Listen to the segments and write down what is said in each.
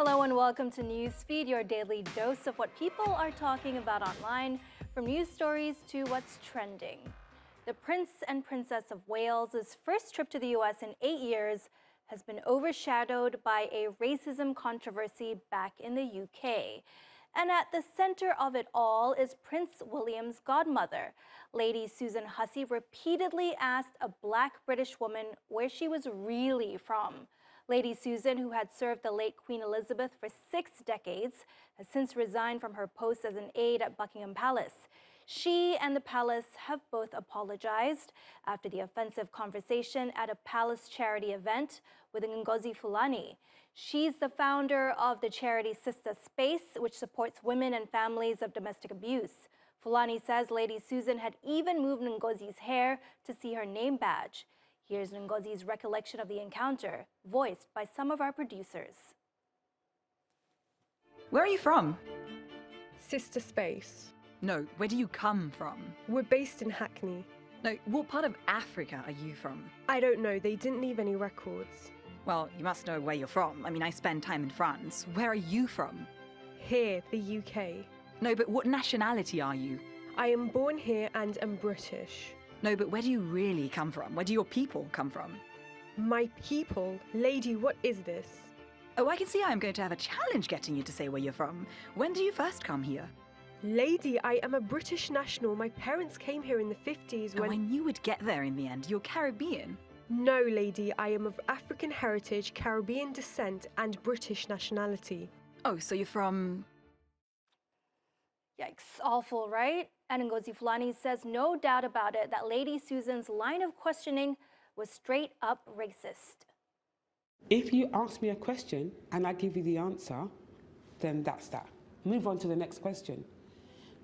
Hello and welcome to Newsfeed, your daily dose of what people are talking about online, from news stories to what's trending. The Prince and Princess of Wales' first trip to the US in 8 years has been overshadowed by a racism controversy back in the UK. And at the center of it all is Prince William's godmother. Lady Susan Hussey repeatedly asked a Black British woman where she was really from. Lady Susan, who had served the late Queen Elizabeth for 6 decades, has since resigned from her post as an aide at Buckingham Palace. She and the palace have both apologized after the offensive conversation at a palace charity event with Ngozi Fulani. She's the founder of the charity Sister Space, which supports women and families of domestic abuse. Fulani says Lady Susan had even moved Ngozi's hair to see her name badge. Here's Ngozi's recollection of the encounter, voiced by some of our producers. Where are you from? Sister Space. No, where do you come from? We're based in Hackney. No, what part of Africa are you from? I don't know, they didn't leave any records. Well, you must know where you're from. I mean, I spend time in France. Where are you from? Here, the UK. No, but what nationality are you? I am born here and am British. No, but where do you really come from? Where do your people come from? My people? Lady, what is this? Oh, I can see I'm going to have a challenge getting you to say where you're from. When did you first come here? Lady, I am a British national. My parents came here in the 50s when... Oh, I knew we'd get there in the end. You're Caribbean. No, lady, I am of African heritage, Caribbean descent, and British nationality. Oh, so you're from... Yikes, awful, right? And Ngozi Fulani says no doubt about it that Lady Susan's line of questioning was straight up racist. If you ask me a question and I give you the answer, then that's that. Move on to the next question.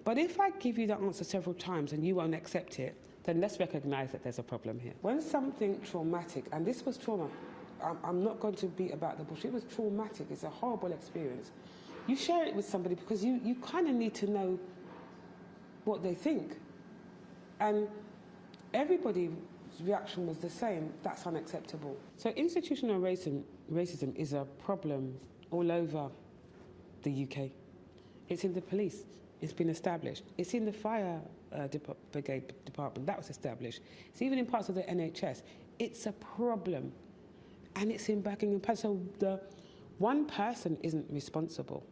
But if I give you the answer several times and you won't accept it, then let's recognize that there's a problem here. When something traumatic, and this was trauma, I'm not going to beat about the bush, it was traumatic, it's a horrible experience. You share it with somebody because you kind of need to know what they think. And everybody's reaction was the same. That's unacceptable. So institutional racism is a problem all over the UK. It's in the police. It's been established. It's in the fire brigade department. That was established. It's even in parts of the NHS. It's a problem. And it's in Buckingham Palace. So the one person isn't responsible.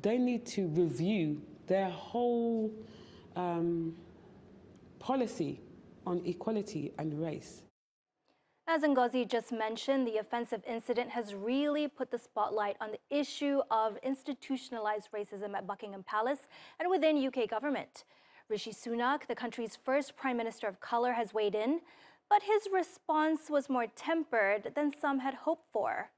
They need to review their whole policy on equality and race. As Ngozi just mentioned, the offensive incident has really put the spotlight on the issue of institutionalized racism at Buckingham Palace and within UK government. Rishi Sunak, the country's first Prime Minister of colour, has weighed in, but his response was more tempered than some had hoped for.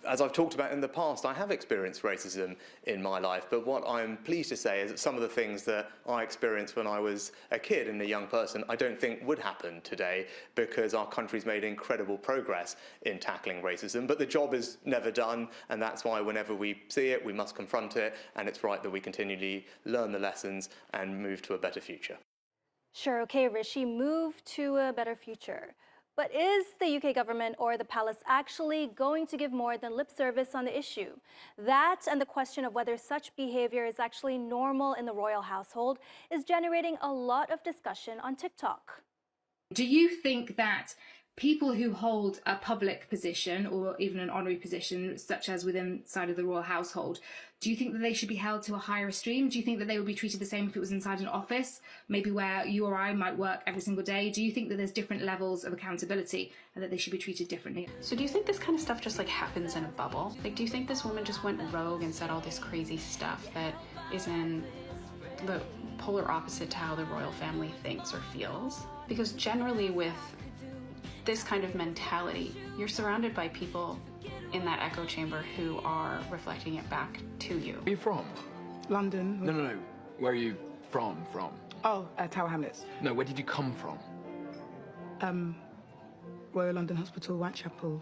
As I've talked about in the past, I have experienced racism in my life, but what I'm pleased to say is that some of the things that I experienced when I was a kid and a young person, I don't think would happen today because our country's made incredible progress in tackling racism, but the job is never done, and that's why whenever we see it, we must confront it, and it's right that we continually learn the lessons and move to a better future. Sure, okay, Rishi, move to a better future. But is the UK government or the palace actually going to give more than lip service on the issue? That and the question of whether such behavior is actually normal in the royal household is generating a lot of discussion on TikTok. Do you think that people who hold a public position or even an honorary position, such as within side of the royal household, do you think that they should be held to a higher esteem? Do you think that they would be treated the same if it was inside an office, maybe where you or I might work every single day? Do you think that there's different levels of accountability and that they should be treated differently? So do you think this kind of stuff just like happens in a bubble? Like, do you think this woman just went rogue and said all this crazy stuff that is in the polar opposite to how the royal family thinks or feels? Because generally with this kind of mentality, you're surrounded by people in that echo chamber who are reflecting it back to you. Where are you from? London. No. Where are you from? Oh, Tower Hamlets. No, where did you come from? Royal London Hospital, Whitechapel.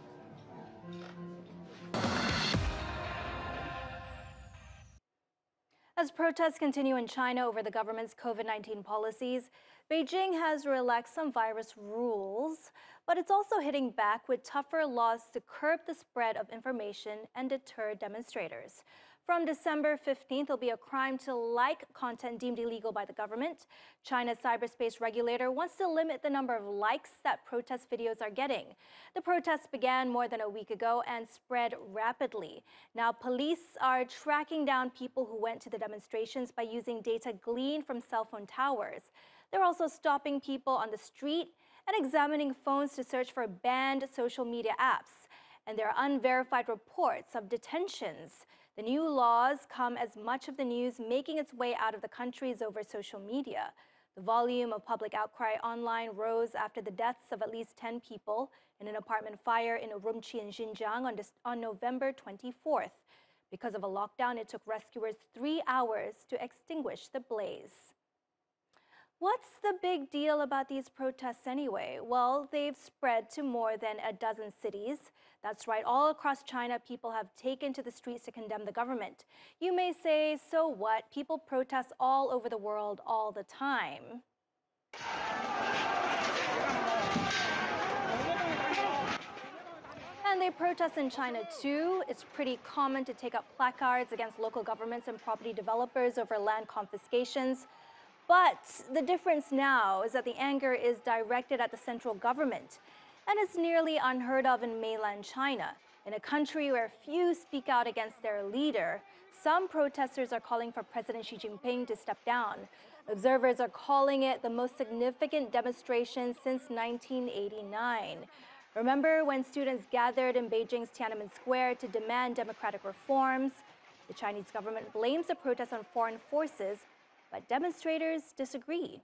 As protests continue in China over the government's COVID-19 policies, Beijing has relaxed some virus rules, but it's also hitting back with tougher laws to curb the spread of information and deter demonstrators. From December 15th, it'll be a crime to like content deemed illegal by the government. China's cyberspace regulator wants to limit the number of likes that protest videos are getting. The protests began more than a week ago and spread rapidly. Now, police are tracking down people who went to the demonstrations by using data gleaned from cell phone towers. They're also stopping people on the street and examining phones to search for banned social media apps. And there are unverified reports of detentions. The new laws come as much of the news making its way out of the country is over social media. The volume of public outcry online rose after the deaths of at least 10 people in an apartment fire in Urumqi in Xinjiang on November 24th. Because of a lockdown, it took rescuers 3 hours to extinguish the blaze. What's the big deal about these protests anyway? Well, they've spread to more than a dozen cities. That's right, all across China, people have taken to the streets to condemn the government. You may say, so what? People protest all over the world all the time. And they protest in China too. It's pretty common to take up placards against local governments and property developers over land confiscations. But the difference now is that the anger is directed at the central government, and it's nearly unheard of in mainland China. In a country where few speak out against their leader, some protesters are calling for President Xi Jinping to step down. Observers are calling it the most significant demonstration since 1989. Remember when students gathered in Beijing's Tiananmen Square to demand democratic reforms? The Chinese government blames the protests on foreign forces, but demonstrators disagree.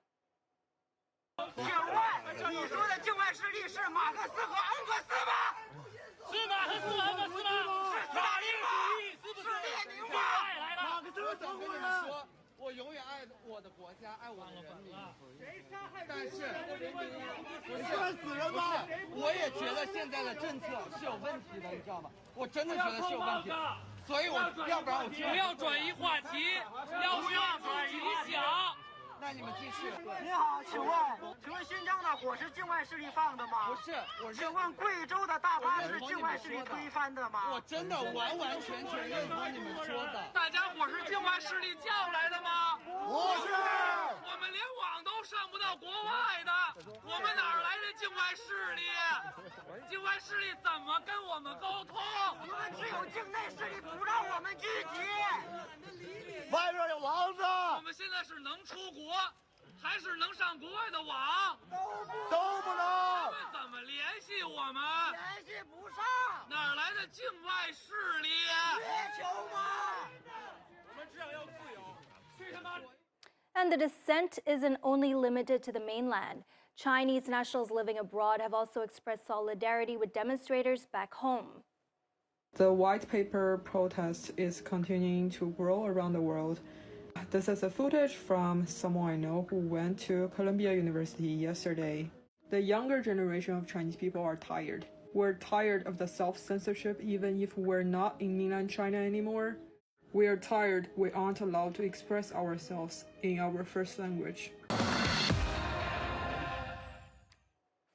And the dissent isn't only limited to the mainland. Chinese nationals living abroad have also expressed solidarity with demonstrators back home. The white paper protest is continuing to grow around the world. This is a footage from someone I know who went to Columbia University yesterday. The younger generation of Chinese people are tired. We're tired of the self-censorship even if we're not in mainland China anymore. We are tired we aren't allowed to express ourselves in our first language.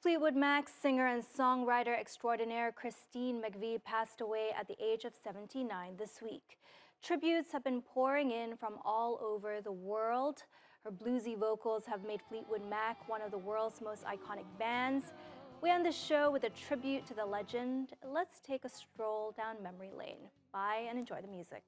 Fleetwood Mac's singer and songwriter extraordinaire Christine McVie passed away at the age of 79 this week. Tributes have been pouring in from all over the world. Her bluesy vocals have made Fleetwood Mac one of the world's most iconic bands. We end the show with a tribute to the legend. Let's take a stroll down memory lane. Bye and enjoy the music.